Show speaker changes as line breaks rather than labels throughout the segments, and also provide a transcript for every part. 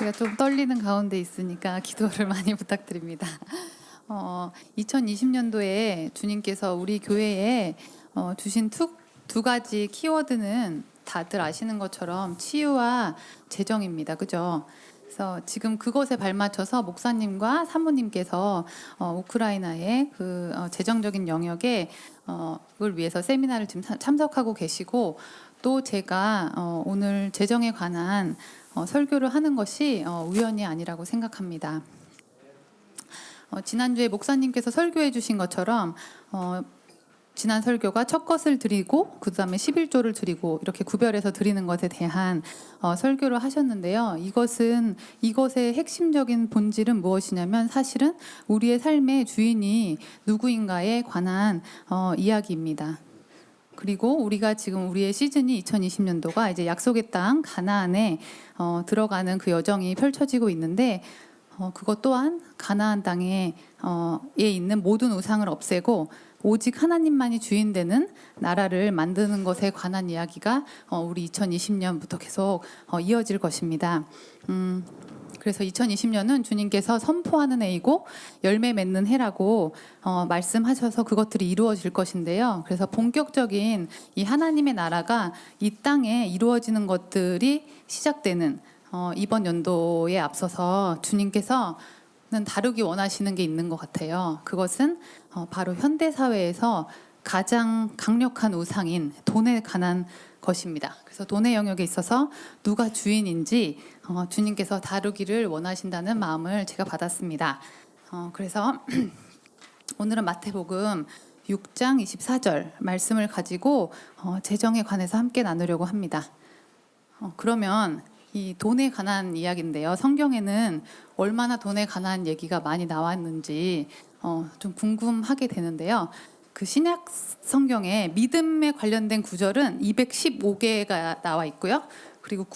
제가 좀 떨리는 가운데 있으니까 기도를 많이 부탁드립니다. 2020년도에 주님께서 우리 교회에 주신 두 가지 키워드는 다들 아시는 것처럼 치유와 재정입니다. 그죠? 그래서 지금 그것에 발맞춰서 목사님과 사모님께서 우크라이나의 그 재정적인 영역에 그걸 위해서 세미나를 지금 참석하고 계시고, 또 제가 오늘 재정에 관한 설교를 하는 것이 우연이 아니라고 생각합니다. 지난주에 목사님께서 설교해 주신 것처럼 지난 설교가 첫 것을 드리고 그 다음에 11조를 드리고 이렇게 구별해서 드리는 것에 대한 설교를 하셨는데요. 이것의 핵심적인 본질은 무엇이냐면 사실은 우리의 삶의 주인이 누구인가에 관한 이야기입니다. 그리고 우리가 지금 우리의 시즌이 2020년도가 이제 약속의 땅 가나안에 들어가는 그 여정이 펼쳐지고 있는데, 그것 또한 가나안 땅에 있는 모든 우상을 없애고 오직 하나님만이 주인되는 나라를 만드는 것에 관한 이야기가 우리 2020년부터 계속 이어질 것입니다. 그래서 2020년은 주님께서 선포하는 해이고 열매 맺는 해라고 말씀하셔서 그것들이 이루어질 것인데요. 그래서 본격적인 이 하나님의 나라가 이 땅에 이루어지는 것들이 시작되는 이번 연도에 앞서서 주님께서는 다루기 원하시는 게 있는 것 같아요. 그것은 바로 현대사회에서 가장 강력한 우상인 돈에 관한 것입니다. 그래서 돈의 영역에 있어서 누가 주인인지 주님께서 다루기를 원하신다는 마음을 제가 받았습니다. 그래서 오늘은 마태복음 6장 24절 말씀을 가지고 재정에 관해서 함께 나누려고 합니다. 그러면 이 돈에 관한 이야기인데요. 성경에는 얼마나 돈에 관한 얘기가 많이 나왔는지 좀 궁금하게 되는데요. 그 신약 성경에 믿음에 관련된 구절은 215개가 나와 있고요. 그리고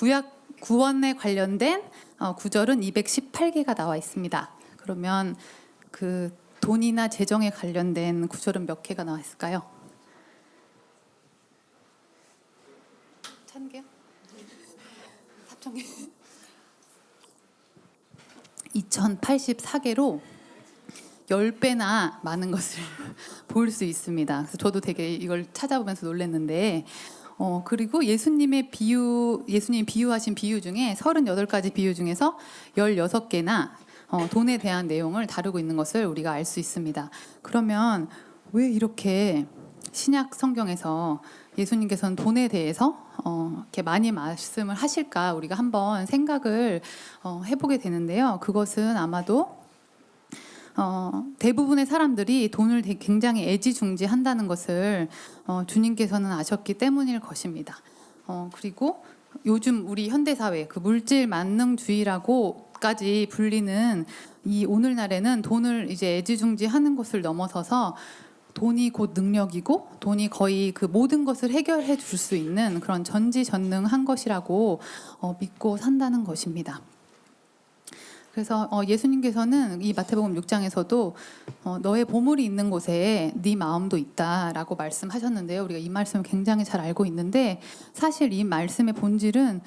구원에 관련된 구절은 218개가 나와 있습니다. 그러면 그 돈이나 재정에 관련된 구절은 몇 개가 나와 있을까요? 1000개요? 4000개? 2084개로 10배나 많은 것을 볼 수 있습니다. 그래서 저도 되게 이걸 찾아보면서 놀랐는데, 그리고 예수님이 비유하신 비유 중에 38가지 비유 중에서 16개나 돈에 대한 내용을 다루고 있는 것을 우리가 알 수 있습니다. 그러면 왜 이렇게 신약 성경에서 예수님께서는 돈에 대해서 이렇게 많이 말씀을 하실까, 우리가 한번 생각을 해보게 되는데요. 그것은 아마도 대부분의 사람들이 돈을 굉장히 애지중지한다는 것을 주님께서는 아셨기 때문일 것입니다. 그리고 요즘 우리 현대사회 그 물질 만능주의라고까지 불리는 이 오늘날에는 돈을 이제 애지중지하는 것을 넘어서서 돈이 곧 능력이고 돈이 거의 그 모든 것을 해결해 줄 수 있는 그런 전지전능한 것이라고 믿고 산다는 것입니다. 그래서 예수님께서는 이 마태복음 6장에서도 너의 보물이 있는 곳에 네 마음도 있다라고 말씀하셨는데요. 우리가 이 말씀을 굉장히 잘 알고 있는데, 사실 이 말씀의 본질은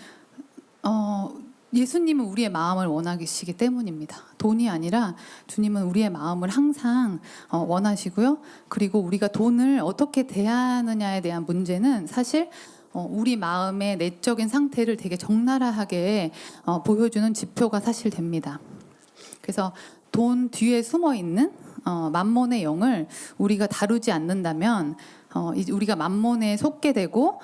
예수님은 우리의 마음을 원하시기 때문입니다. 돈이 아니라 주님은 우리의 마음을 항상 원하시고요. 그리고 우리가 돈을 어떻게 대하느냐에 대한 문제는 사실 우리 마음의 내적인 상태를 되게 적나라하게 보여주는 지표가 사실 됩니다. 그래서 돈 뒤에 숨어 있는 만몬의 영을 우리가 다루지 않는다면 우리가 만몬에 속게 되고,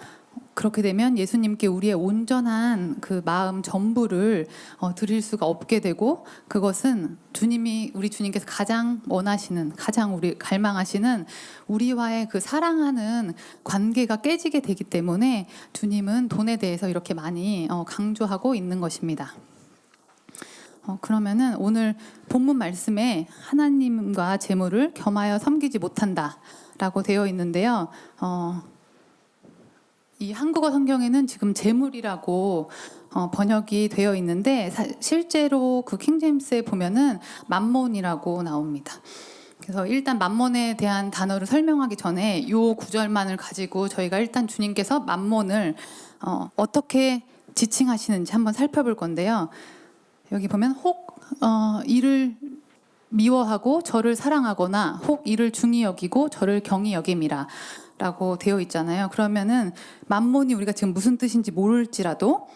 그렇게 되면 예수님께 우리의 온전한 그 마음 전부를 드릴 수가 없게 되고, 그것은 우리 주님께서 가장 원하시는, 가장 우리 갈망하시는 우리와의 그 사랑하는 관계가 깨지게 되기 때문에 주님은 돈에 대해서 이렇게 많이 강조하고 있는 것입니다. 그러면은 오늘 본문 말씀에 하나님과 재물을 겸하여 섬기지 못한다라고 되어 있는데요. 이 한국어 성경에는 지금 재물이라고 번역이 되어 있는데, 실제로 그 킹제임스에 보면은 맘몬이라고 나옵니다. 그래서 일단 맘몬에 대한 단어를 설명하기 전에 이 구절만을 가지고 저희가 일단 주님께서 맘몬을 어떻게 지칭하시는지 한번 살펴볼 건데요. 여기 보면 혹 이를 미워하고 저를 사랑하거나 혹 이를 중히 여기고 저를 경히 여김이라 라고 되어 있잖아요. 그러면은 만몬이 우리가 지금 무슨 뜻인지 모를지라도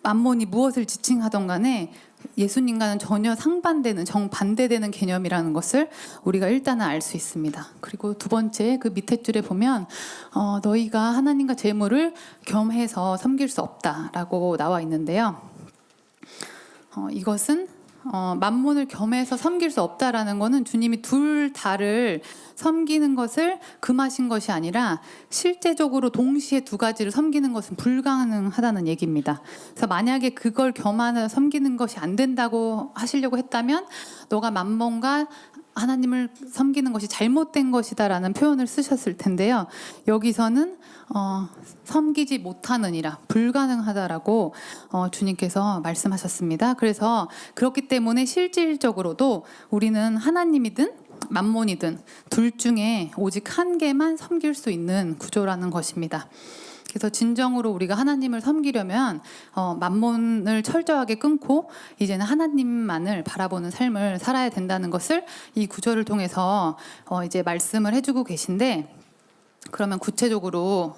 만몬이 무엇을 지칭하던 간에 예수님과는 전혀 상반되는 정반대되는 개념이라는 것을 우리가 일단은 알 수 있습니다. 그리고 두 번째 그 밑에 줄에 보면 너희가 하나님과 재물을 겸해서 섬길 수 없다라고 나와 있는데요. 이것은 만몬을 겸해서 섬길 수 없다라는 것은 주님이 둘 다를 섬기는 것을 금하신 것이 아니라 실제적으로 동시에 두 가지를 섬기는 것은 불가능하다는 얘기입니다. 그래서 만약에 그걸 겸하여 섬기는 것이 안 된다고 하시려고 했다면 너가 만몬과 하나님을 섬기는 것이 잘못된 것이다라는 표현을 쓰셨을 텐데요. 여기서는 섬기지 못하느니라 불가능하다라고 주님께서 말씀하셨습니다. 그래서 그렇기 때문에 실질적으로도 우리는 하나님이든 만몬이든 둘 중에 오직 한 개만 섬길 수 있는 구조라는 것입니다. 그래서 진정으로 우리가 하나님을 섬기려면 만몬을 철저하게 끊고 이제는 하나님만을 바라보는 삶을 살아야 된다는 것을 이 구절을 통해서 이제 말씀을 해주고 계신데, 그러면 구체적으로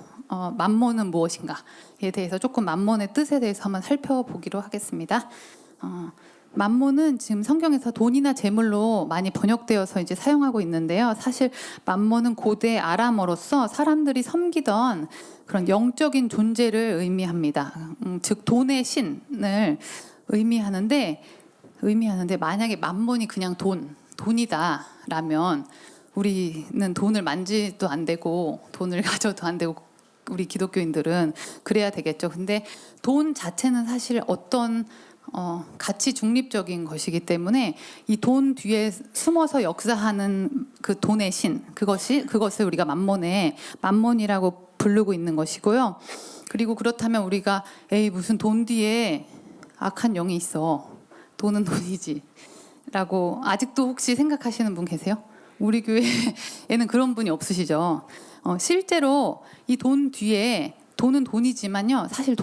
만몬은 무엇인가에 대해서 조금 만몬의 뜻에 대해서 한번 살펴보기로 하겠습니다. 만몬은 지금 성경에서 돈이나 재물로 많이 번역되어서 이제 사용하고 있는데요. 사실 만몬은 고대 아람어로서 사람들이 섬기던 그런 영적인 존재를 의미합니다. 즉 돈의 신을 의미하는데 만약에 만몬이 그냥 돈이다라면 우리는 돈을 만지도 안 되고 돈을 가져도 안 되고 우리 기독교인들은 그래야 되겠죠. 근데 돈 자체는 사실 어떤 가치 중립적인 것이기 때문에 이 돈 뒤에 숨어서 역사하는 그 돈의 신, 그것을 우리가 만몬이라고 부르고 있는 것이고요. 그리고 그렇다면 우리가 무슨 돈 뒤에 악한 영이 있어, 돈은 돈이지 라고 아직도 혹시 생각하시는 분 계세요? 우리 교회에는 그런 분이 없으시죠? 실제로 이 돈 뒤에 돈은 돈이지만요, 사실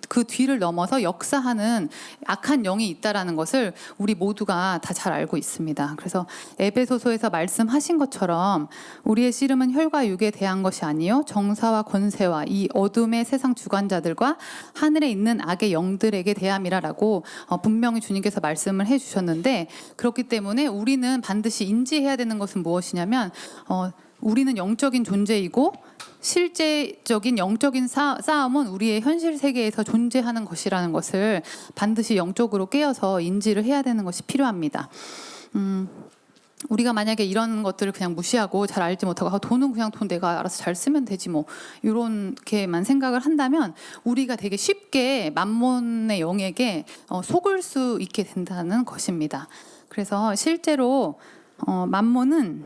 그 뒤를 넘어서 역사하는 악한 영이 있다라는 것을 우리 모두가 다 잘 알고 있습니다. 그래서 에베소서에서 말씀하신 것처럼 우리의 씨름은 혈과 육에 대한 것이 아니요 정사와 권세와 이 어둠의 세상 주관자들과 하늘에 있는 악의 영들에게 대함이라라고 분명히 주님께서 말씀을 해주셨는데, 그렇기 때문에 우리는 반드시 인지해야 되는 것은 무엇이냐면 우리는 영적인 존재이고 실제적인 영적인 싸움은 우리의 현실 세계에서 존재하는 것이라는 것을 반드시 영적으로 깨어서 인지를 해야 되는 것이 필요합니다. 우리가 만약에 이런 것들을 그냥 무시하고 잘 알지 못하고 돈은 그냥 돈 내가 알아서 잘 쓰면 되지 뭐 이렇게만 생각을 한다면 우리가 되게 쉽게 만몬의 영에게 속을 수 있게 된다는 것입니다. 그래서 실제로 만몬은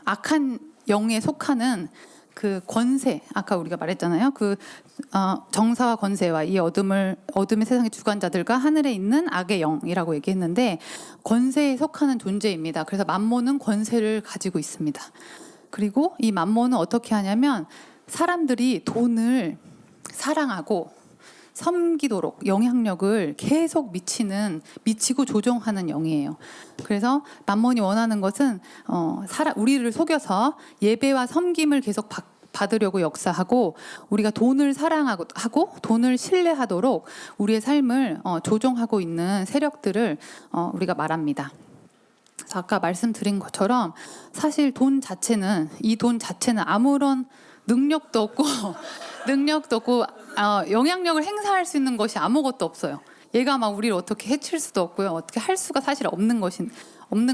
악한 영에 속하는 그 권세, 아까 우리가 말했잖아요. 그 정사와 권세와 이 어둠의 세상의 주관자들과 하늘에 있는 악의 영이라고 얘기했는데 권세에 속하는 존재입니다. 그래서 만몬은 권세를 가지고 있습니다. 그리고 이 만몬은 어떻게 하냐면 사람들이 돈을 사랑하고 섬기도록 영향력을 계속 미치고 조종하는 영이에요. 그래서 만몬이 원하는 것은 우리를 속여서 예배와 섬김을 계속 받으려고 역사하고 우리가 돈을 사랑하고 돈을 신뢰하도록 우리의 삶을 조종하고 있는 세력들을 우리가 말합니다. 그래서 아까 말씀드린 것처럼 사실 이 돈 자체는 아무런 능력도 없고 영향력을 행사할 수 있는 것이 아무것도 없어요. 얘가 막 우리를 어떻게 해칠 수도 없고요. 어떻게 할 수가 사실 없는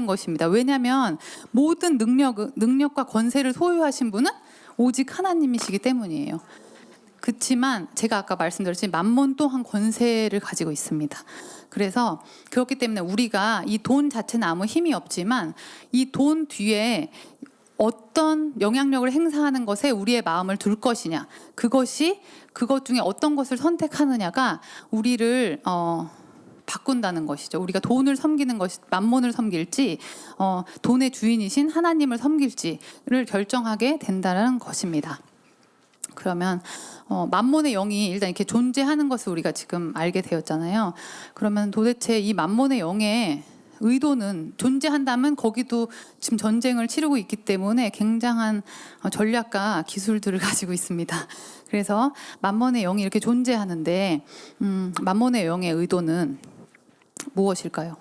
것입니다. 왜냐하면 모든 능력과 권세를 소유하신 분은 오직 하나님이시기 때문이에요. 그렇지만 제가 아까 말씀드렸지만 만몬 또한 권세를 가지고 있습니다. 그래서 그렇기 때문에 우리가 이 돈 자체는 아무 힘이 없지만 이 돈 뒤에 어떤 영향력을 행사하는 것에 우리의 마음을 둘 것이냐, 그것 중에 어떤 것을 선택하느냐가 우리를 바꾼다는 것이죠. 우리가 돈을 섬기는 것이 만몬을 섬길지 돈의 주인이신 하나님을 섬길지를 결정하게 된다는 것입니다. 그러면 만몬의 영이 일단 이렇게 존재하는 것을 우리가 지금 알게 되었잖아요. 그러면 도대체 이 만몬의 영의 의도는, 존재한다면 거기도 지금 전쟁을 치르고 있기 때문에 굉장한 전략과 기술들을 가지고 있습니다. 그래서 만몬의 영이 이렇게 존재하는데 만몬의 영의 의도는 무엇일까요?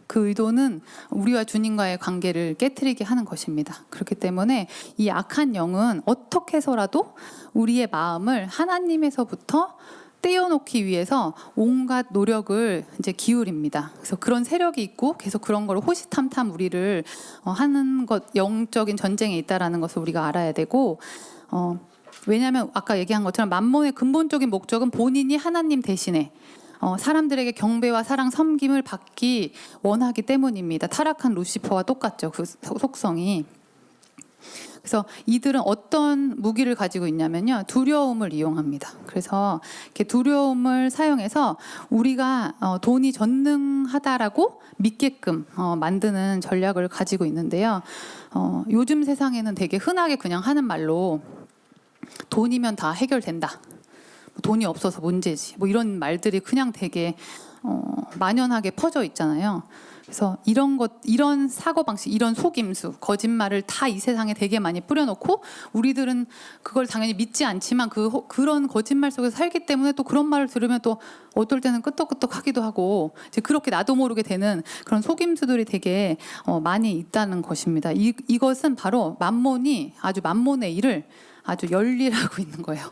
그 의도는 우리와 주님과의 관계를 깨트리게 하는 것입니다. 그렇기 때문에 이 악한 영은 어떻게 해서라도 우리의 마음을 하나님에서부터 떼어놓기 위해서 온갖 노력을 이제 기울입니다. 그래서 그런 세력이 있고 계속 그런 걸 호시탐탐 우리를 하는 것, 영적인 전쟁에 있다라는 것을 우리가 알아야 되고, 왜냐하면 아까 얘기한 것처럼 만몬의 근본적인 목적은 본인이 하나님 대신에 사람들에게 경배와 사랑, 섬김을 받기 원하기 때문입니다. 타락한 루시퍼와 똑같죠. 그 속성이. 그래서 이들은 어떤 무기를 가지고 있냐면요, 두려움을 이용합니다. 그래서 이렇게 두려움을 사용해서 우리가 돈이 전능하다라고 믿게끔 만드는 전략을 가지고 있는데요. 요즘 세상에는 되게 흔하게 그냥 하는 말로 돈이면 다 해결된다, 돈이 없어서 문제지, 뭐 이런 말들이 그냥 되게 만연하게 퍼져 있잖아요. 그래서 이런 사고방식, 이런 속임수, 거짓말을 다 이 세상에 되게 많이 뿌려놓고 우리들은 그걸 당연히 믿지 않지만 그런 거짓말 속에서 살기 때문에 또 그런 말을 들으면 또 어떨 때는 끄떡끄떡하기도 하고 이제 그렇게 나도 모르게 되는 그런 속임수들이 되게 많이 있다는 것입니다. 이것은 바로 만몬이 아주 만몬의 일을 아주 열일하고 있는 거예요.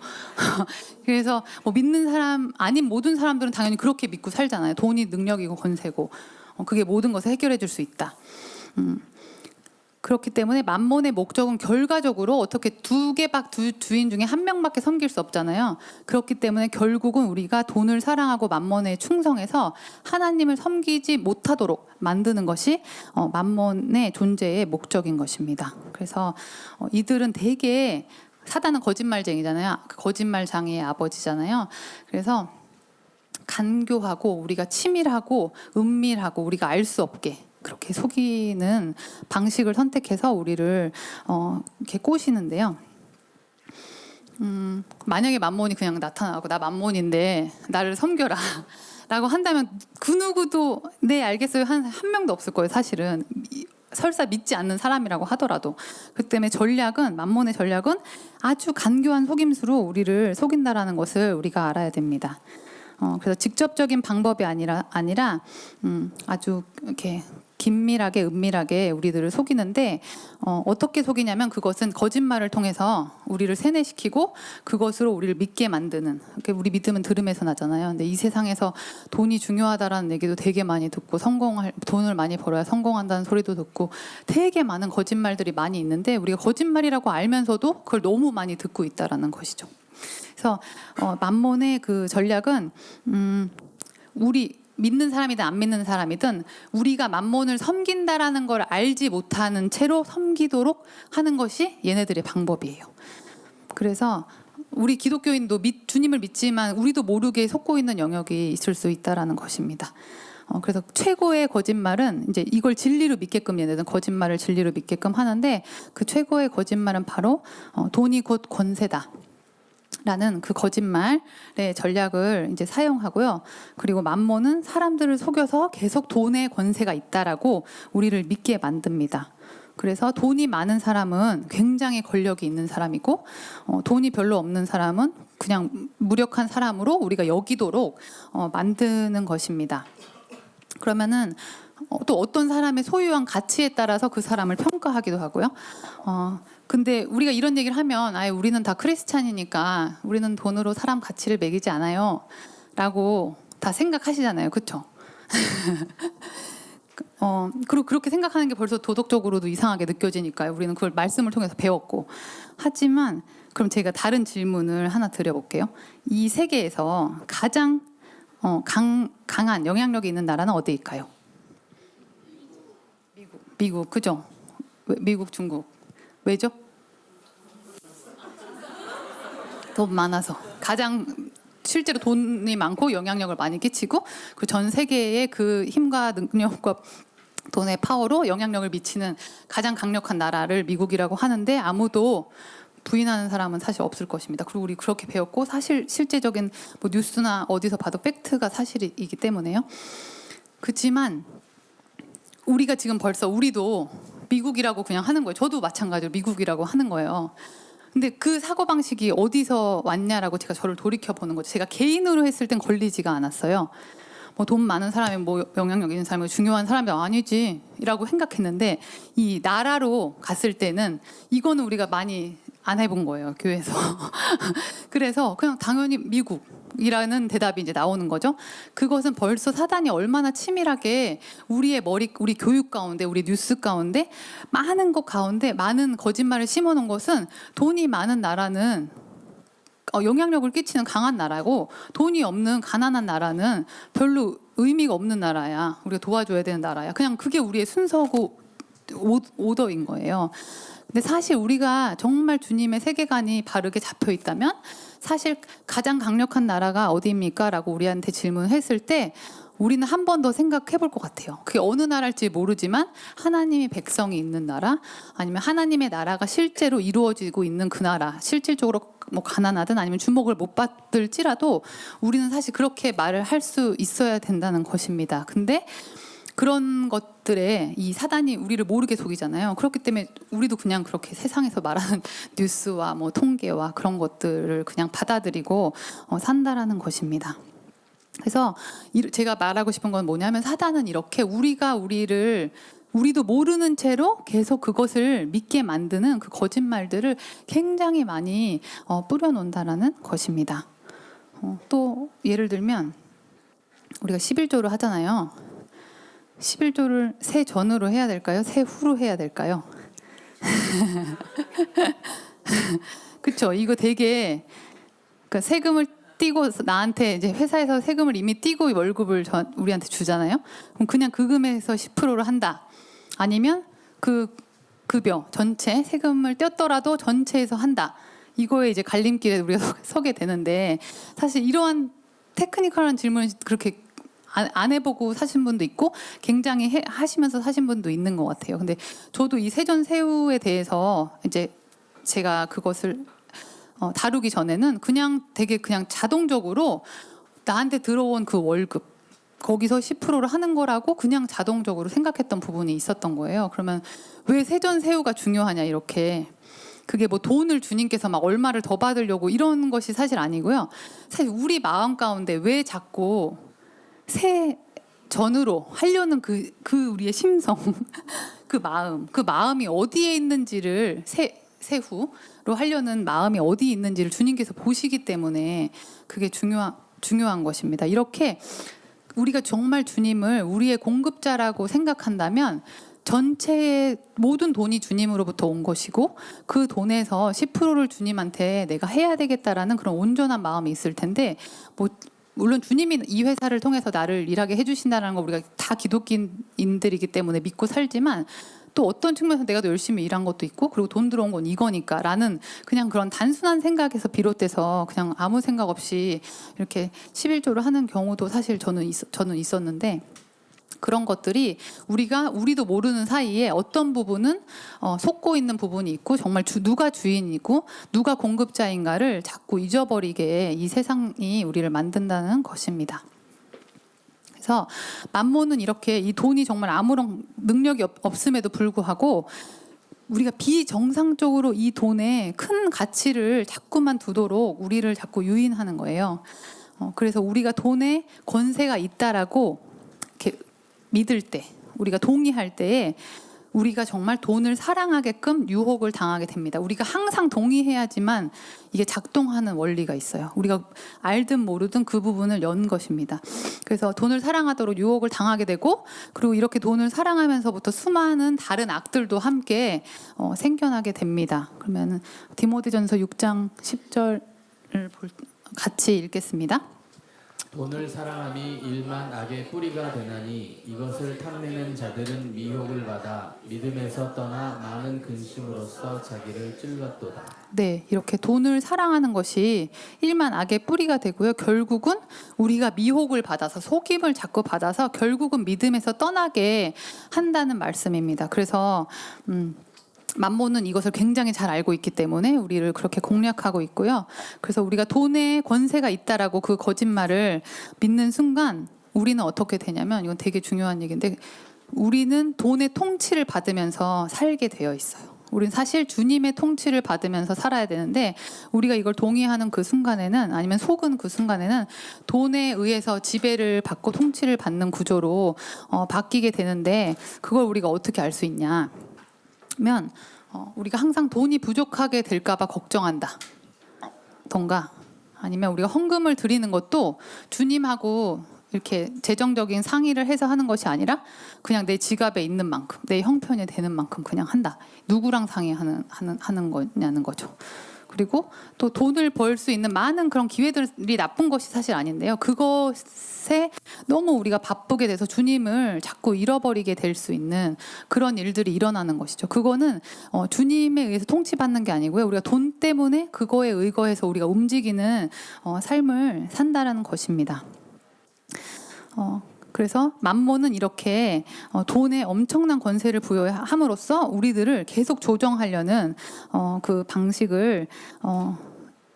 그래서 믿는 사람 아닌 모든 사람들은 당연히 그렇게 믿고 살잖아요. 돈이 능력이고 권세고 그게 모든 것을 해결해 줄 수 있다. 그렇기 때문에 만몬의 목적은 결과적으로 어떻게 두 주인 중에 한 명밖에 섬길 수 없잖아요. 그렇기 때문에 결국은 우리가 돈을 사랑하고 만몬에 충성해서 하나님을 섬기지 못하도록 만드는 것이 만몬의 존재의 목적인 것입니다. 그래서 이들은 되게, 사단은 거짓말쟁이잖아요. 거짓말장애의 아버지잖아요. 그래서 간교하고 우리가 치밀하고 은밀하고 우리가 알 수 없게 그렇게 속이는 방식을 선택해서 우리를 이렇게 꼬시는데요. 만약에 만몬이 그냥 나타나고 나 만몬인데 나를 섬겨라 라고 한다면 그 누구도 네 알겠어요 한 명도 없을 거예요. 사실은 설사 믿지 않는 사람이라고 하더라도. 그렇기 때문에 만몬의 전략은 아주 간교한 속임수로 우리를 속인다라는 것을 우리가 알아야 됩니다. 그래서 직접적인 방법이 아니라 아주 이렇게 긴밀하게 은밀하게 우리들을 속이는데 어떻게 속이냐면 그것은 거짓말을 통해서 우리를 세뇌시키고 그것으로 우리를 믿게 만드는, 우리 믿음은 들음에서 나잖아요. 근데 이 세상에서 돈이 중요하다라는 얘기도 되게 많이 듣고 돈을 많이 벌어야 성공한다는 소리도 듣고 되게 많은 거짓말들이 많이 있는데 우리가 거짓말이라고 알면서도 그걸 너무 많이 듣고 있다라는 것이죠. 그래서 만몬의 그 전략은 우리 믿는 사람이든 안 믿는 사람이든 우리가 만몬을 섬긴다라는 걸 알지 못하는 채로 섬기도록 하는 것이 얘네들의 방법이에요. 그래서 우리 기독교인도 주님을 믿지만 우리도 모르게 속고 있는 영역이 있을 수 있다라는 것입니다. 그래서 최고의 거짓말은 이제 이걸 진리로 믿게끔 얘네들은 거짓말을 진리로 믿게끔 하는데 그 최고의 거짓말은 바로 돈이 곧 권세다 라는 그 거짓말의 전략을 이제 사용하고요. 그리고 만몬은 사람들을 속여서 계속 돈의 권세가 있다라고 우리를 믿게 만듭니다. 그래서 돈이 많은 사람은 굉장히 권력이 있는 사람이고 돈이 별로 없는 사람은 그냥 무력한 사람으로 우리가 여기도록 만드는 것입니다. 그러면은 또 어떤 사람의 소유한 가치에 따라서 그 사람을 평가하기도 하고요. 근데 우리가 이런 얘기를 하면 우리는 다 크리스찬이니까 우리는 돈으로 사람 가치를 매기지 않아요 라고 다 생각하시잖아요. 그렇죠? 그리고 그렇게 생각하는 게 벌써 도덕적으로도 이상하게 느껴지니까요. 우리는 그걸 말씀을 통해서 배웠고. 하지만 그럼 제가 다른 질문을 하나 드려볼게요. 이 세계에서 가장 강한 영향력이 있는 나라는 어디일까요? 미국, 그죠? 미국, 중국. 왜죠? 돈 많아서. 가장 실제로 돈이 많고 영향력을 많이 끼치고 그 전 세계의 그 힘과 능력과 돈의 파워로 영향력을 미치는 가장 강력한 나라를 미국이라고 하는데 아무도 부인하는 사람은 사실 없을 것입니다. 그리고 우리 그렇게 배웠고 사실 실제적인 뭐 뉴스나 어디서 봐도 팩트가 사실이기 때문에요. 그렇지만 우리가 지금 벌써 우리도 미국이라고 그냥 하는 거예요. 저도 마찬가지로 미국이라고 하는 거예요. 근데 그 사고방식이 어디서 왔냐라고 제가 저를 돌이켜보는 거죠. 제가 개인으로 했을 땐 걸리지가 않았어요. 뭐 돈 많은 사람이 뭐 영향력 있는 사람이 중요한 사람이 아니지라고 생각했는데 이 나라로 갔을 때는 이거는 우리가 많이 안 해본 거예요. 교회에서. 그래서 그냥 당연히 미국이라는 대답이 이제 나오는 거죠. 그것은 벌써 사단이 얼마나 치밀하게 우리의 우리 교육 가운데, 우리 뉴스 가운데 많은 것 가운데 많은 거짓말을 심어놓은 것은 돈이 많은 나라는 영향력을 끼치는 강한 나라고 돈이 없는 가난한 나라는 별로 의미가 없는 나라야. 우리가 도와줘야 되는 나라야. 그냥 그게 우리의 순서고 오더인 거예요. 근데 사실 우리가 정말 주님의 세계관이 바르게 잡혀 있다면 사실 가장 강력한 나라가 어디입니까? 라고 우리한테 질문했을 때 우리는 한 번 더 생각해 볼 것 같아요. 그게 어느 나라일지 모르지만 하나님의 백성이 있는 나라 아니면 하나님의 나라가 실제로 이루어지고 있는 그 나라 실질적으로 뭐 가난하든 아니면 주목을 못 받을지라도 우리는 사실 그렇게 말을 할 수 있어야 된다는 것입니다. 근데 그런 것들에 이 사단이 우리를 모르게 속이잖아요. 그렇기 때문에 우리도 그냥 그렇게 세상에서 말하는 뉴스와 뭐 통계와 그런 것들을 그냥 받아들이고 산다라는 것입니다. 그래서 제가 말하고 싶은 건 뭐냐면 사단은 이렇게 우리도 모르는 채로 계속 그것을 믿게 만드는 그 거짓말들을 굉장히 많이 뿌려놓는다라는 것입니다. 또 예를 들면 우리가 11조를 하잖아요. 11조를 새 전후로 해야 될까요? 새 후로 해야 될까요? 그렇죠. 이거 되게 그러니까 세금을 띄고 나한테 이제 회사에서 세금을 이미 띄고 월급을 우리한테 주잖아요. 그럼 그냥 그 금액에서 10%를 한다. 아니면 그 급여 전체 세금을 떼었더라도 전체에서 한다. 이거에 이제 갈림길에 우리가 서게 되는데 사실 이러한 테크니컬한 질문을 그렇게 안 해보고 사신 분도 있고 굉장히 하시면서 사신 분도 있는 것 같아요. 근데 저도 이 세전세우에 대해서 이제 제가 그것을 다루기 전에는 되게 그냥 자동적으로 나한테 들어온 그 월급 거기서 10%를 하는 거라고 그냥 자동적으로 생각했던 부분이 있었던 거예요. 그러면 왜 세전세우가 중요하냐 이렇게 그게 뭐 돈을 주님께서 막 얼마를 더 받으려고 이런 것이 사실 아니고요. 사실 우리 마음 가운데 왜 자꾸 새 전으로 하려는 그 우리의 심성 그 마음이 어디에 있는지를 세후로 하려는 마음이 어디 있는지를 주님께서 보시기 때문에 그게 중요한 것입니다. 이렇게 우리가 정말 주님을 우리의 공급자라고 생각한다면 전체의 모든 돈이 주님으로부터 온 것이고 그 돈에서 10%를 주님한테 내가 해야 되겠다라는 그런 온전한 마음이 있을 텐데 물론 주님이 이 회사를 통해서 나를 일하게 해주신다는 거 우리가 다 기독교인들이기 때문에 믿고 살지만 또 어떤 측면에서 내가 더 열심히 일한 것도 있고 그리고 돈 들어온 건 이거니까 라는 그냥 그런 단순한 생각에서 비롯돼서 그냥 아무 생각 없이 이렇게 11조를 하는 경우도 사실 저는 있었는데 그런 것들이 우리도 모르는 사이에 어떤 부분은 속고 있는 부분이 있고 정말 누가 주인이고 누가 공급자인가를 자꾸 잊어버리게 이 세상이 우리를 만든다는 것입니다. 그래서 만몬은 이렇게 이 돈이 정말 아무런 능력이 없음에도 불구하고 우리가 비정상적으로 이 돈에 큰 가치를 자꾸만 두도록 우리를 자꾸 유인하는 거예요. 그래서 우리가 돈에 권세가 있다라고 이렇게 믿을 때, 우리가 동의할 때에 우리가 정말 돈을 사랑하게끔 유혹을 당하게 됩니다. 우리가 항상 동의해야지만 이게 작동하는 원리가 있어요. 우리가 알든 모르든 그 부분을 연 것입니다. 그래서 돈을 사랑하도록 유혹을 당하게 되고 그리고 이렇게 돈을 사랑하면서부터 수많은 다른 악들도 함께 생겨나게 됩니다. 그러면 디모데전서 6장 10절을 같이 읽겠습니다.
돈을 사랑함이 일만 악의 뿌리가 되나니 이것을 탐내는 자들은 미혹을 받아 믿음에서 떠나 많은 근심으로써 자기를 찔렀도다.
네, 이렇게 돈을 사랑하는 것이 일만 악의 뿌리가 되고요. 결국은 우리가 미혹을 받아서 속임을 자꾸 받아서 결국은 믿음에서 떠나게 한다는 말씀입니다. 그래서 맘몬은 이것을 굉장히 잘 알고 있기 때문에 우리를 그렇게 공략하고 있고요. 그래서 우리가 돈에 권세가 있다라고 그 거짓말을 믿는 순간 우리는 어떻게 되냐면, 이건 되게 중요한 얘기인데, 우리는 돈의 통치를 받으면서 살게 되어 있어요. 우리는 사실 주님의 통치를 받으면서 살아야 되는데, 우리가 이걸 동의하는 그 순간에는, 아니면 속은 그 순간에는 돈에 의해서 지배를 받고 통치를 받는 구조로 바뀌게 되는데, 그걸 우리가 어떻게 알 수 있냐 면, 우리가 항상 돈이 부족하게 될까봐 걱정한다 던가, 아니면 우리가 헌금을 드리는 것도 주님하고 이렇게 재정적인 상의를 해서 하는 것이 아니라 그냥 내 지갑에 있는 만큼, 내 형편에 되는 만큼 그냥 한다. 누구랑 상의하는 거냐는 거죠. 그리고 또 돈을 벌 수 있는 많은 그런 기회들이 나쁜 것이 사실 아닌데요. 그것에 너무 우리가 바쁘게 돼서 주님을 자꾸 잃어버리게 될 수 있는 그런 일들이 일어나는 것이죠. 그거는 주님에 의해서 통치받는 게 아니고요. 우리가 돈 때문에 그거에 의거해서 우리가 움직이는 삶을 산다라는 것입니다. 그래서 맘몬은 이렇게 돈에 엄청난 권세를 부여함으로써 우리들을 계속 조정하려는 그 방식을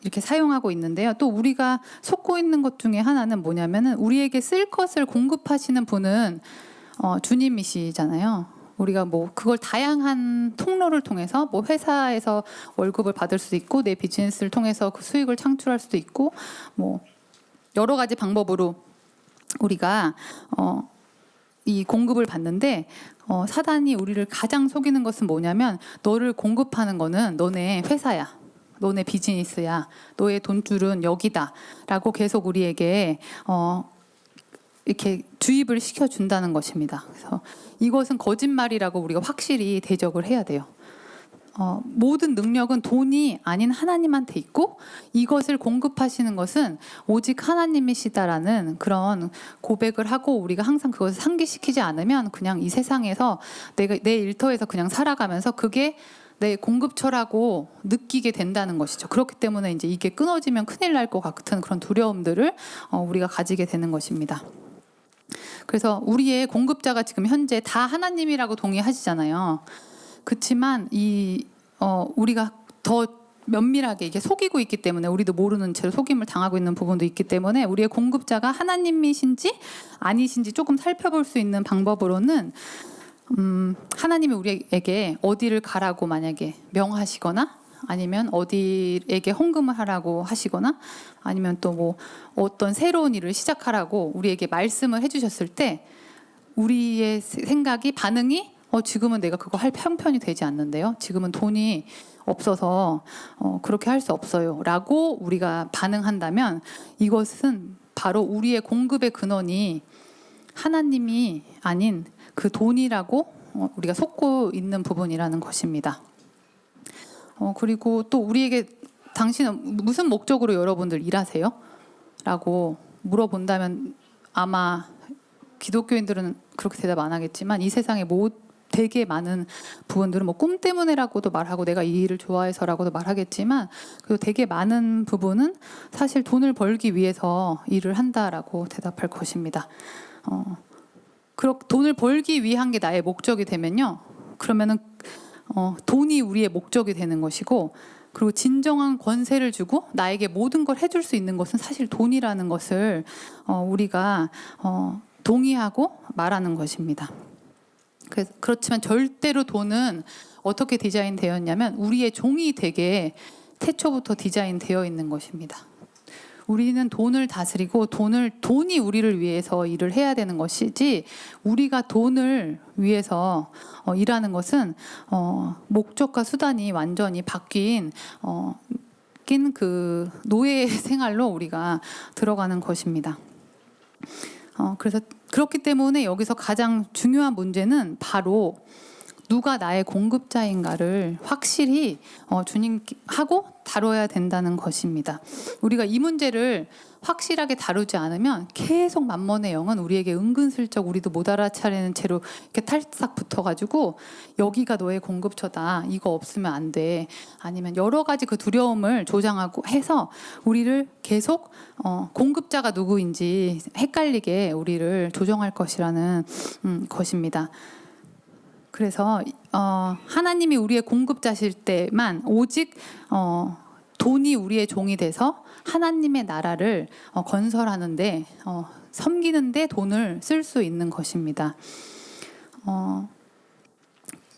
이렇게 사용하고 있는데요. 또 우리가 속고 있는 것 중에 하나는 뭐냐면은, 우리에게 쓸 것을 공급하시는 분은 주님이시잖아요. 우리가 뭐 그걸 다양한 통로를 통해서, 뭐 회사에서 월급을 받을 수도 있고, 내 비즈니스를 통해서 그 수익을 창출할 수도 있고, 뭐 여러 가지 방법으로 우리가 이 공급을 받는데, 사단이 우리를 가장 속이는 것은 뭐냐면, 너를 공급하는 거는 너네 회사야, 너네 비즈니스야, 너의 돈줄은 여기다 라고 계속 우리에게 이렇게 주입을 시켜준다는 것입니다. 그래서 이것은 거짓말이라고 우리가 확실히 대적을 해야 돼요. 모든 능력은 돈이 아닌 하나님한테 있고, 이것을 공급하시는 것은 오직 하나님이시다라는 그런 고백을 하고, 우리가 항상 그것을 상기시키지 않으면 그냥 이 세상에서 내 일터에서 그냥 살아가면서 그게 내 공급처라고 느끼게 된다는 것이죠. 그렇기 때문에 이제 이게 끊어지면 큰일 날 것 같은 그런 두려움들을 우리가 가지게 되는 것입니다. 그래서 우리의 공급자가 지금 현재 다 하나님이라고 동의하시잖아요. 그렇지만 우리가 더 면밀하게 이게 속이고 있기 때문에, 우리도 모르는 채로 속임을 당하고 있는 부분도 있기 때문에, 우리의 공급자가 하나님이신지 아니신지 조금 살펴볼 수 있는 방법으로는, 하나님이 우리에게 어디를 가라고 만약에 명하시거나, 아니면 어디에게 헌금을 하라고 하시거나, 아니면 또 뭐 어떤 새로운 일을 시작하라고 우리에게 말씀을 해주셨을 때, 우리의 생각이, 반응이 지금은 내가 그거 할 형편이 되지 않는데요, 지금은 돈이 없어서 그렇게 할 수 없어요 라고 우리가 반응한다면, 이것은 바로 우리의 공급의 근원이 하나님이 아닌 그 돈이라고 우리가 속고 있는 부분이라는 것입니다. 그리고 또 우리에게 당신은 무슨 목적으로 여러분들 일하세요? 라고 물어본다면, 아마 기독교인들은 그렇게 대답 안 하겠지만, 이 세상에 되게 많은 부분들은 뭐 꿈 때문에라고도 말하고, 내가 이 일을 좋아해서라고도 말하겠지만, 그리고 되게 많은 부분은 사실 돈을 벌기 위해서 일을 한다라고 대답할 것입니다. 돈을 벌기 위한 게 나의 목적이 되면요, 그러면은 돈이 우리의 목적이 되는 것이고, 그리고 진정한 권세를 주고 나에게 모든 걸 해줄 수 있는 것은 사실 돈이라는 것을 우리가 동의하고 말하는 것입니다. 그렇지만 절대로 돈은 어떻게 디자인되었냐면, 우리의 종이 되게 태초부터 디자인되어 있는 것입니다. 우리는 돈을 다스리고 돈이 우리를 위해서 일을 해야 되는 것이지, 우리가 돈을 위해서 일하는 것은 목적과 수단이 완전히 바뀐 그 노예 생활로 우리가 들어가는 것입니다. 그래서 그렇기 때문에 여기서 가장 중요한 문제는 바로 누가 나의 공급자인가를 확실히 주님하고 다뤄야 된다는 것입니다. 우리가 이 문제를 확실하게 다루지 않으면 계속 맘몬의 영은 우리에게 은근슬쩍, 우리도 못 알아차리는 채로 이렇게 탈싹 붙어가지고, 여기가 너의 공급처다, 이거 없으면 안 돼, 아니면 여러 가지 그 두려움을 조장하고 해서 우리를 계속 공급자가 누구인지 헷갈리게 우리를 조정할 것이라는 것입니다. 그래서 하나님이 우리의 공급자실 때만 오직 돈이 우리의 종이 돼서 하나님의 나라를 건설하는데 섬기는데 돈을 쓸 수 있는 것입니다.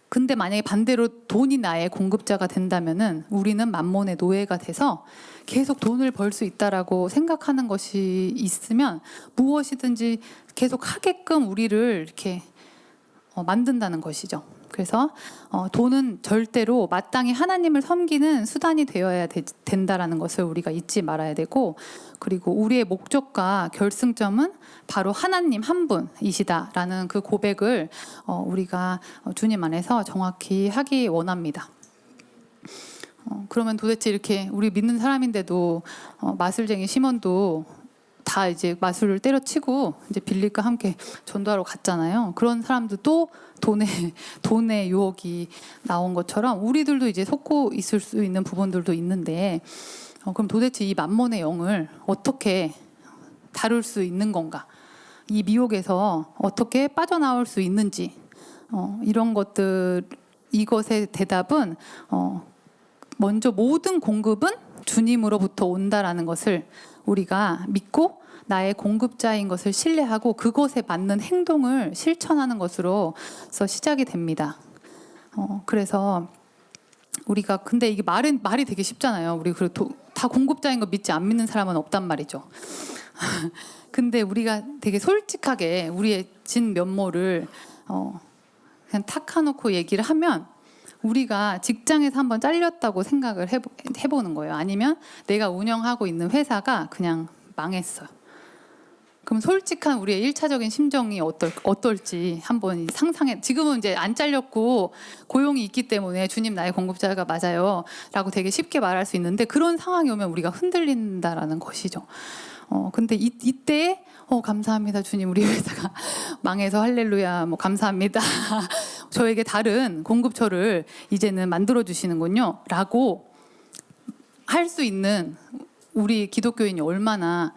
근데 만약에 반대로 돈이 나의 공급자가 된다면은 우리는 만몬의 노예가 돼서 계속 돈을 벌 수 있다라고 생각하는 것이 있으면 무엇이든지 계속 하게끔 우리를 이렇게 만든다는 것이죠. 그래서 돈은 절대로 마땅히 하나님을 섬기는 수단이 되어야 된다라는 것을 우리가 잊지 말아야 되고, 그리고 우리의 목적과 결승점은 바로 하나님 한 분이시다라는 그 고백을 우리가 주님 안에서 정확히 하기 원합니다. 그러면 도대체 이렇게 우리 믿는 사람인데도 마술쟁이 시몬도 다 이제 마술을 때려치고 이제 빌립과 함께 전도하러 갔잖아요. 그런 사람들도 돈의 유혹이 나온 것처럼 우리들도 이제 속고 있을 수 있는 부분들도 있는데, 그럼 도대체 이 만몬의 영을 어떻게 다룰 수 있는 건가? 이 미혹에서 어떻게 빠져나올 수 있는지, 이런 것들, 이것의 대답은 먼저 모든 공급은 주님으로부터 온다라는 것을 우리가 믿고 나의 공급자인 것을 신뢰하고 그것에 맞는 행동을 실천하는 것으로서 시작이 됩니다. 그래서 우리가 근데 이게 말이 되게 쉽잖아요. 우리 다 공급자인 거 믿지 안 믿는 사람은 없단 말이죠. 근데 우리가 되게 솔직하게 우리의 진 면모를 그냥 탁 까놓고 얘기를 하면, 우리가 직장에서 한번 잘렸다고 생각을 해보는 거예요. 아니면 내가 운영하고 있는 회사가 그냥 망했어요. 그럼 솔직한 우리의 1차적인 심정이 어떨지 한번 상상해. 지금은 이제 안 잘렸고 고용이 있기 때문에 주님 나의 공급자가 맞아요 라고 되게 쉽게 말할 수 있는데, 그런 상황이 오면 우리가 흔들린다라는 것이죠. 근데 이때 감사합니다 주님, 우리 회사가 망해서 할렐루야, 뭐 감사합니다. 저에게 다른 공급처를 이제는 만들어 주시는군요 라고 할 수 있는 우리 기독교인이 얼마나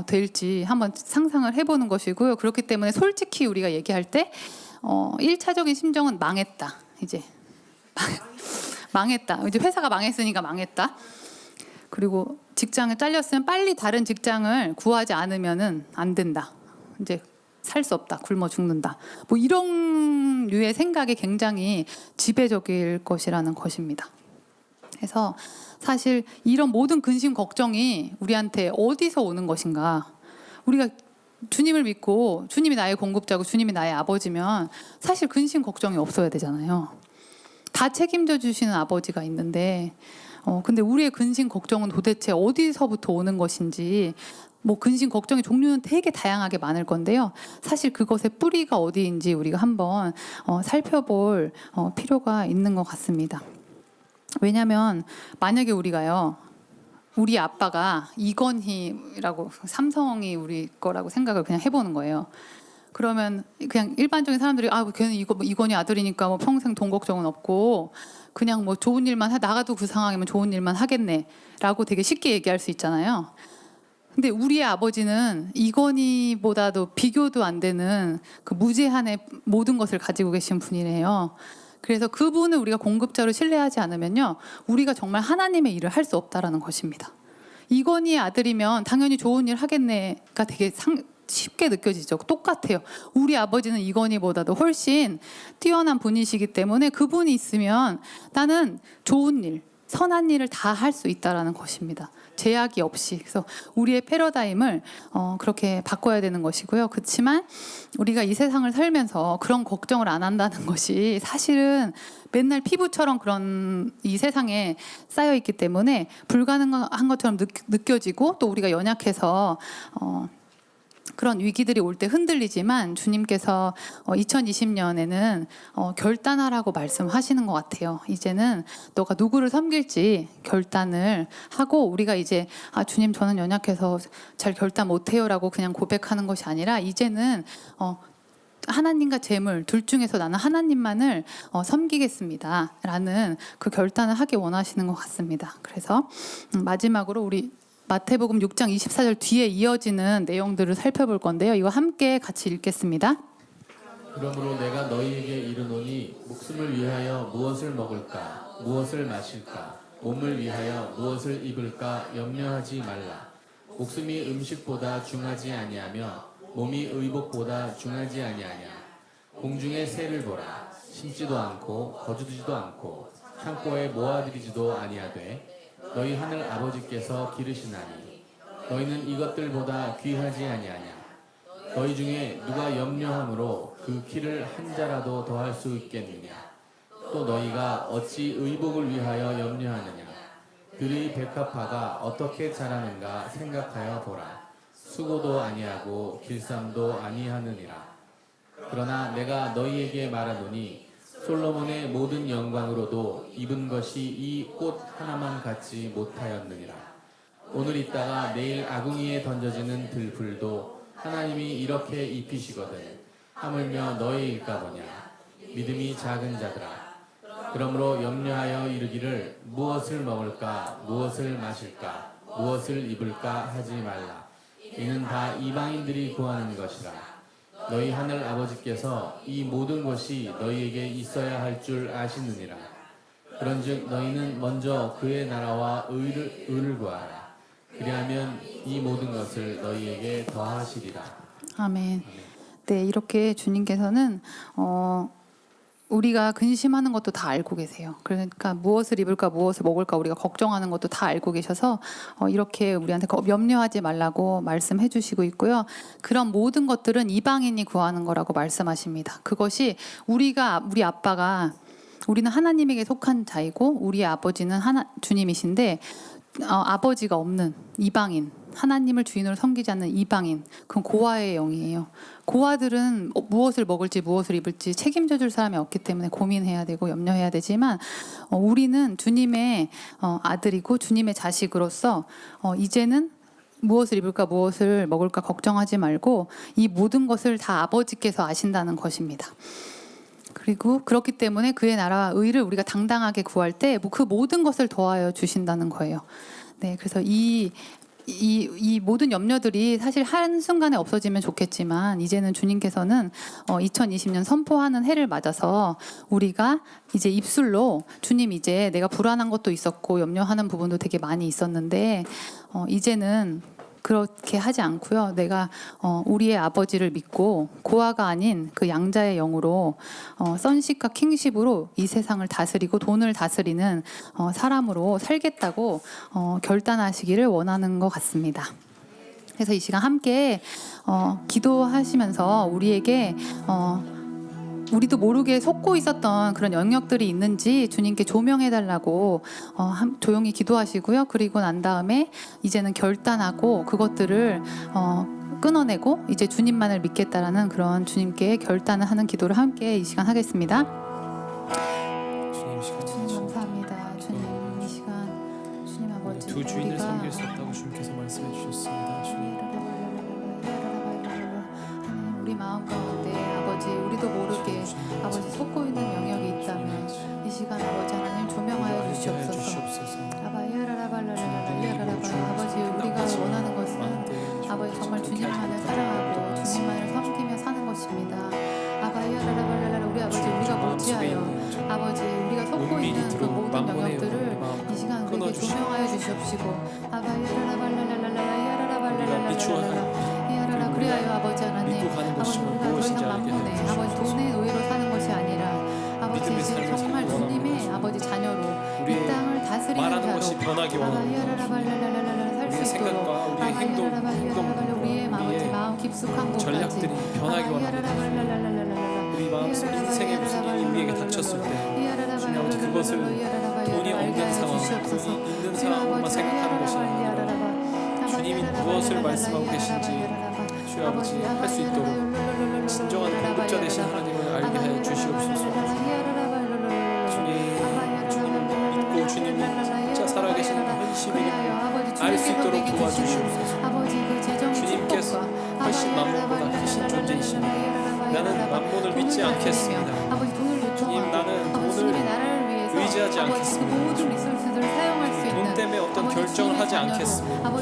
될지 한번 상상을 해보는 것이고요. 그렇기 때문에 솔직히 우리가 얘기할 때 1차적인 심정은 망했다. 이제 망했다. 이제 회사가 망했으니까 망했다. 그리고 직장을 잘렸으면 빨리 다른 직장을 구하지 않으면은 안 된다. 이제 살 수 없다. 굶어 죽는다. 뭐 이런 류의 생각이 굉장히 지배적일 것이라는 것입니다. 그래서 사실 이런 모든 근심 걱정이 우리한테 어디서 오는 것인가? 우리가 주님을 믿고 주님이 나의 공급자고 주님이 나의 아버지면 사실 근심 걱정이 없어야 되잖아요. 다 책임져 주시는 아버지가 있는데, 근데 우리의 근심 걱정은 도대체 어디서부터 오는 것인지, 뭐 근심 걱정의 종류는 되게 다양하게 많을 건데요. 사실 그것의 뿌리가 어디인지 우리가 한번 살펴볼 필요가 있는 것 같습니다. 왜냐하면 만약에 우리가요, 우리 아빠가 이건희라고, 삼성이 우리 거라고 생각을 그냥 해보는 거예요. 그러면 그냥 일반적인 사람들이 걔는 이건희 아들이니까 뭐 평생 돈 걱정은 없고 그냥 뭐 좋은 일만 나가도 그 상황이면 좋은 일만 하겠네라고 되게 쉽게 얘기할 수 있잖아요. 근데 우리의 아버지는 이건희보다도 비교도 안 되는 그 무제한의 모든 것을 가지고 계신 분이래요. 그래서 그분을 우리가 공급자로 신뢰하지 않으면요, 우리가 정말 하나님의 일을 할 수 없다라는 것입니다. 이건희의 아들이면 당연히 좋은 일 하겠네가 되게 쉽게 느껴지죠. 똑같아요. 우리 아버지는 이건희보다도 훨씬 뛰어난 분이시기 때문에 그분이 있으면 나는 좋은 일, 선한 일을 다 할 수 있다라는 것입니다. 제약이 없이. 그래서 우리의 패러다임을 그렇게 바꿔야 되는 것이고요. 그렇지만 우리가 이 세상을 살면서 그런 걱정을 안 한다는 것이 사실은 맨날 피부처럼 그런 이 세상에 쌓여 있기 때문에 불가능한 것처럼 느껴지고, 또 우리가 연약해서 그런 위기들이 올 때 흔들리지만, 주님께서 2020년에는 결단하라고 말씀하시는 것 같아요. 이제는 너가 누구를 섬길지 결단을 하고, 우리가 이제 주님 저는 연약해서 잘 결단 못해요 라고 그냥 고백하는 것이 아니라, 이제는 하나님과 재물 둘 중에서 나는 하나님만을 섬기겠습니다 라는 그 결단을 하기 원하시는 것 같습니다. 그래서 마지막으로 우리 마태복음 6장 24절 뒤에 이어지는 내용들을 살펴볼 건데요. 이거 함께 같이 읽겠습니다.
그러므로 내가 너희에게 이르노니 목숨을 위하여 무엇을 먹을까 무엇을 마실까 몸을 위하여 무엇을 입을까 염려하지 말라. 목숨이 음식보다 중하지 아니하며 몸이 의복보다 중하지 아니하냐. 공중의 새를 보라. 심지도 않고 거두지도 않고 창고에 모아들이지도 아니하되 너희 하늘 아버지께서 기르시나니 너희는 이것들보다 귀하지 아니하냐. 너희 중에 누가 염려함으로 그 키를 한 자라도 더할 수 있겠느냐. 또 너희가 어찌 의복을 위하여 염려하느냐. 들의 백합화가 어떻게 자라는가 생각하여 보라. 수고도 아니하고 길쌈도 아니하느니라. 그러나 내가 너희에게 말하노니 솔로몬의 모든 영광으로도 입은 것이 이 꽃 하나만 갖지 못하였느니라. 오늘 있다가 내일 아궁이에 던져지는 들풀도 하나님이 이렇게 입히시거든 하물며 너희일까 보냐. 믿음이 작은 자들아. 그러므로 염려하여 이르기를 무엇을 먹을까 무엇을 마실까 무엇을 입을까 하지 말라. 이는 다 이방인들이 구하는 것이라. 너희 하늘 아버지께서 이 모든 것이 너희에게 있어야 할 줄 아시느니라. 그런즉 너희는 먼저 그의 나라와 의를 구하라. 그리하면 이 모든 것을 너희에게 더하시리라.
아멘. 네, 이렇게 주님께서는 우리가 근심하는 것도 다 알고 계세요. 그러니까 무엇을 입을까 무엇을 먹을까 우리가 걱정하는 것도 다 알고 계셔서 이렇게 우리한테 염려하지 말라고 말씀해 주시고 있고요. 그런 모든 것들은 이방인이 구하는 거라고 말씀하십니다. 그것이 우리 아빠가 우리는 하나님에게 속한 자이고 우리의 아버지는 주님이신데 아버지가 없는 이방인, 하나님을 주인으로 섬기지 않는 이방인, 그건 고아의 영이에요. 고아들은 무엇을 먹을지 무엇을 입을지 책임져 줄 사람이 없기 때문에 고민해야 되고 염려해야 되지만 우리는 주님의 아들이고 주님의 자식으로서 이제는 무엇을 입을까 무엇을 먹을까 걱정하지 말고 이 모든 것을 다 아버지께서 아신다는 것입니다. 그리고 그렇기 때문에 그의 나라와 의를 우리가 당당하게 구할 때 그 모든 것을 더하여 주신다는 거예요. 네, 그래서 이 모든 염려들이 사실 한순간에 없어지면 좋겠지만 이제는 주님께서는 2020년 선포하는 해를 맞아서 우리가 이제 입술로 주님 이제 내가 불안한 것도 있었고 염려하는 부분도 되게 많이 있었는데 이제는 그렇게 하지 않고요. 내가 우리의 아버지를 믿고 고아가 아닌 그 양자의 영으로 선십과 킹십으로 이 세상을 다스리고 돈을 다스리는 사람으로 살겠다고 결단하시기를 원하는 것 같습니다. 그래서 이 시간 함께 기도하시면서 우리에게 우리도 모르게 속고 있었던 그런 영역들이 있는지 주님께 조명해달라고 조용히 기도하시고요. 그리고 난 다음에 이제는 결단하고 그것들을 끊어내고 이제 주님만을 믿겠다라는 그런 주님께 결단을 하는 기도를 함께 이 시간 하겠습니다. 주님 감사합니다. 주님 이 시간 주님 아버지
두 주인을 섬길 수 없다고 주님께서 말씀해 주셨습니다. 주님.
우리 마음 가운데 아버지 우리도 모르게 아버지 속고 있는 영역이 있다면 이 시간 아버지 하나님 조명하여 주시옵소서. 아버지 우리가 원하는 것은 아버지 정말 주님만을 사랑하고 주님만을 섬기며 사는 것입니다. 우리 아버지 우리가 못지하여 아버지 우리가 속고 있는 그 모든 영역들을 이 시간 우리에게 조명하여 주시옵시고 그리하여 아버지 하나님 아버지 우리가 더 이상 막론해 아버지 돈의 노예로 사는 것이 아니라 아버지 이제 정말 주님의 아버지 자녀로 이 땅을 다스리는 자로
변하기 원합니다.
살 수 있도록
우리의 행동,
우리의 마음 깊숙한 곳까지
전략들이 변하기 원합니다. 우리 마음속 인생에 무슨 일이 우리에게 닥쳤을 때 주님 아버지 그것을 돈이 없는 상황, 돈이 있는 상황만 생각하는 것이 아니라 주님이 무엇을 말씀하고 계신지 주 아버지 할 수 있도록 진정한 공급자 되신 하나님을 알게 해 주시옵소서. 주님을 믿고 주님이 진짜 살아계시는 현실을 알 수 있도록 도와주시옵소서. 주님께서 훨씬 만몬보다 크신 존재이십니다. 나는 만몬을 믿지 않겠습니다. 주님 나는 돈을 의지하지 않겠습니다. 돈 때문에 어떤 결정을 하지 않겠습니다.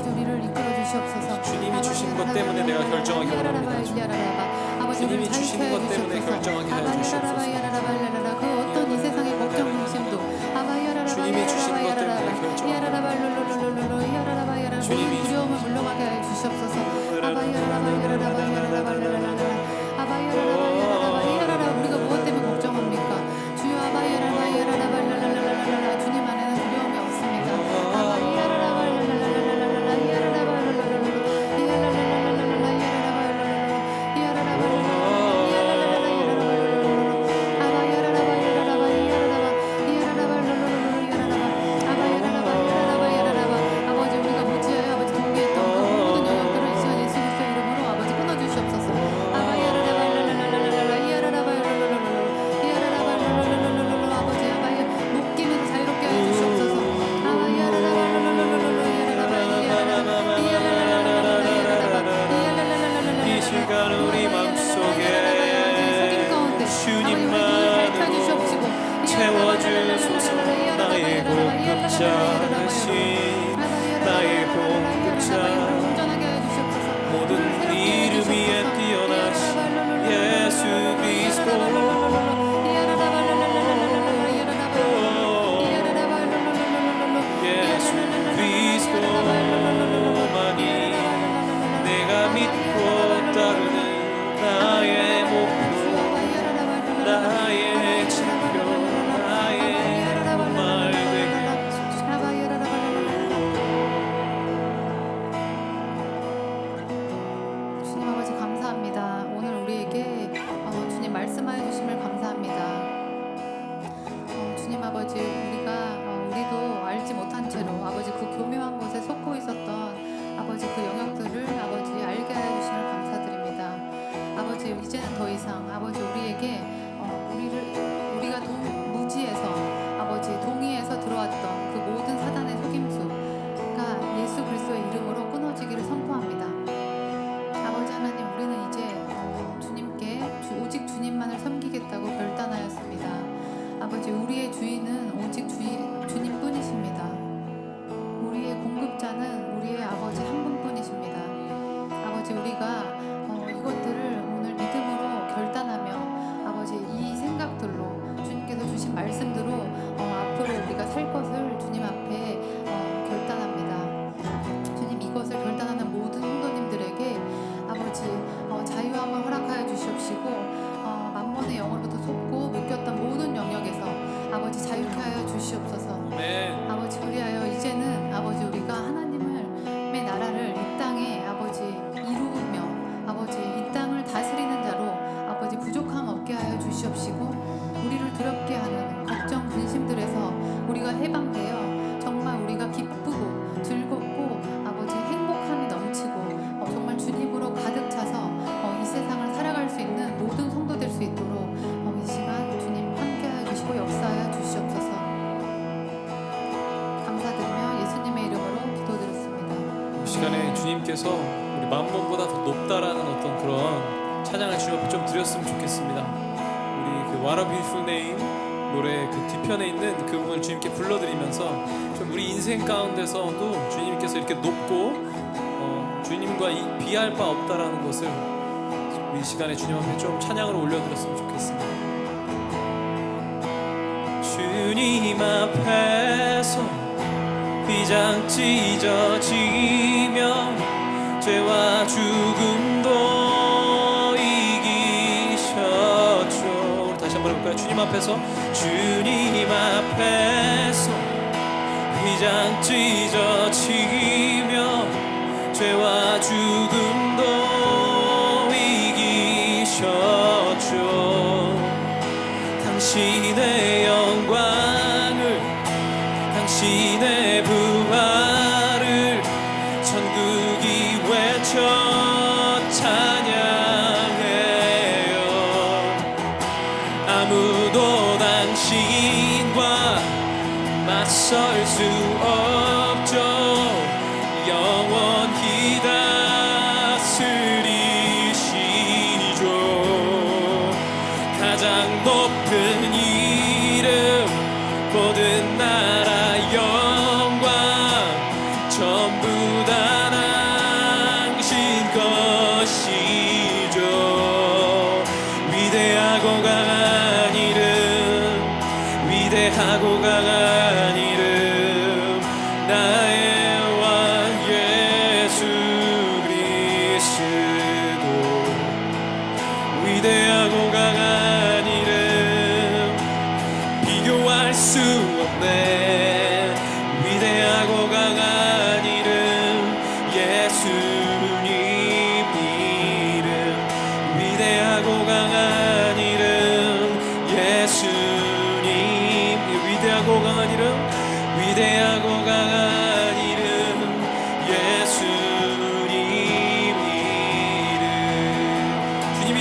주님이 주신 것 때문에 내가 결정하기 원합니다.
저를
주님이 주시는
자유케
것
하여
때문에
주시옵소서.
결정하게 하여 주시옵소서.
그 어떤 이 세상의 걱정 근심도
주님이 주시는 것 때문에 결정하게 주님이
모든 두려움을 물러가게 하여 주시옵소서. 우리가 무엇 때문에 걱정합니까? 주여 주님 안에는 두려움이 없습니다. 아버지 우리가 무지하여 아버지 동기했던 그 모든 영역들을 이 시간 예수 그리스도의 이름으로 아버지 끊어주시옵소서. 아버지 목김에서 자유롭게 하여 주시옵소서.
이 시간 우리 마음속에 주님만 채워주소서. 나의 공급자 되신 나의 공급자 모든 이름 위에 뛰어나신 예수 그리스도 예수 그리스도만이 내가 믿고 따르는 나의 목표 나의 지표 나의 말 되게
주님 아버지 감사합니다. 오늘 우리에게 주님 말씀하여 주심을 감사합니다. 주님 아버지 우리도 알지 못한 채로 아버지 그 교묘한 곳에 속고 있었던 아버지 그 영역들을 아버지 알게 하여 주심을 감사드립니다. 아버지 이제는 더 이상 아버지 우리에게 우리가 무지에서 아버지 동의에서 들어왔던 그 모든 사단의 속임수가 예수 그리스도의 이름으로 끊어지기를 선포합니다. 아버지 하나님 우리는 이제 주님께 오직 주님만을 섬기겠다고 결단하였습니다. 아버지 우리의 주인은 오직 주님뿐이십니다. 우리의 공급자는 우리의 아버지 한 분뿐이십니다. 아버지 우리가 이것들을 오늘 믿음으로 결단하며 아버지 이 생각들로 주님께서 주신 말씀대로 앞으로 우리가 살 것을 주님 앞에 결단합니다. 주님 이것을 결단하는 모든 성도님들에게 아버지 자유함을 허락하여 주시옵시고 만몬의 영으로부터 속고 묶였던 모든 영역에서 아버지 자유케 하여 주시옵소서. 아버지 그리하여 이제는 아버지 우리가 하나님의 나라를 이 땅에 아버지 이루며 아버지 이 땅을 다스리는 자로 아버지 부족함 없게 하여 주시옵시고 우리를 두렵게 하는 걱정 근심들에서 우리가 해방되어 정말 우리가 기쁘고 즐겁고 아버지 행복함이 넘치고 정말 주님으로 가득 차서 이 세상을 살아갈 수 있는 모든 성도 될 수 있도록 이 시간 주님 함께하여 주시고 역사하여 주시옵소서. 감사드리며 예수님의 이름으로 기도드렸습니다.
이 시간에 주님께서 우리 만몬보다 더 높다라는 어떤 그런 찬양을 주님 앞에 좀 드렸으면 좋겠습니다. 우리 그 What a Beautiful Name 노래 그 뒤편에 있는 그 부분을 주님께 불러드리면서 좀 우리 인생 가운데서도 주님께서 이렇게 높고 주님과 비할 바 없다라는 것을 우리 이 시간에 주님 앞에 좀 찬양으로 올려드렸으면 좋겠습니다. 주님 앞에서 휘장 찢어지며 죄와 죽음도 이기셨죠. 다시 한번 해볼까요? 주님 앞에서 휘장 찢어지며 죄와 죽음도 이기셨죠. 당신의 영광을 당신의 부활을 천국이 외쳐 찬양해요. 아무도 당신과 맞설 수 없죠.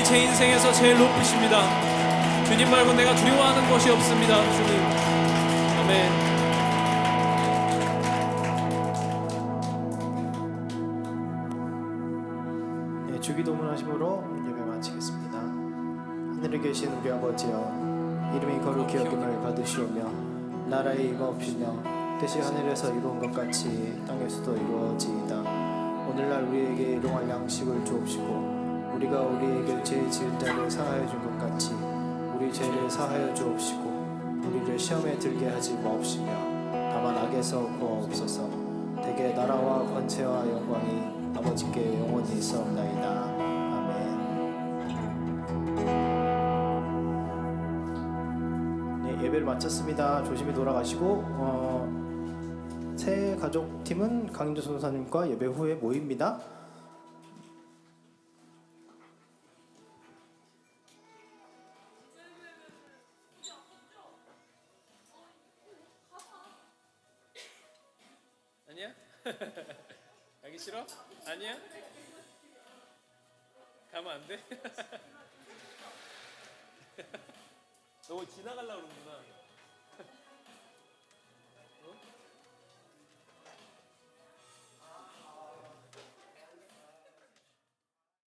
제 인생에서 제일 높으십니다. 주님 말고 내가 두려워하는 것이 없습니다. 주님. 아멘.
네, 주기도문 하심으로 예배 마치겠습니다. 하늘에 계신 우리 아버지여, 이름이 거룩히 여김을 받으시오며 나라의 임하옵시며 뜻이 하늘에서 이루어진 것 같이 땅에서도 이루어지이다. 오늘날 우리에게 일용할 양식을 주옵시고 우리가 우리에게 죄 지은 자를 사하여 준 것 같이 우리 죄를 사하여 주옵시고 우리를 시험에 들게 하지 마옵시며 다만 악에서 구하옵소서. 대개 나라와 권세와 영광이 아버지께 영원히 있사옵나이다. 아멘. 네, 예배를 마쳤습니다. 조심히 돌아가시고 새 가족팀은 강인주 선사님과 예배 후에 모입니다.
아니야? 가기 싫어? 아니야? 가면 안 돼? 너 지나가려고 그러는구나.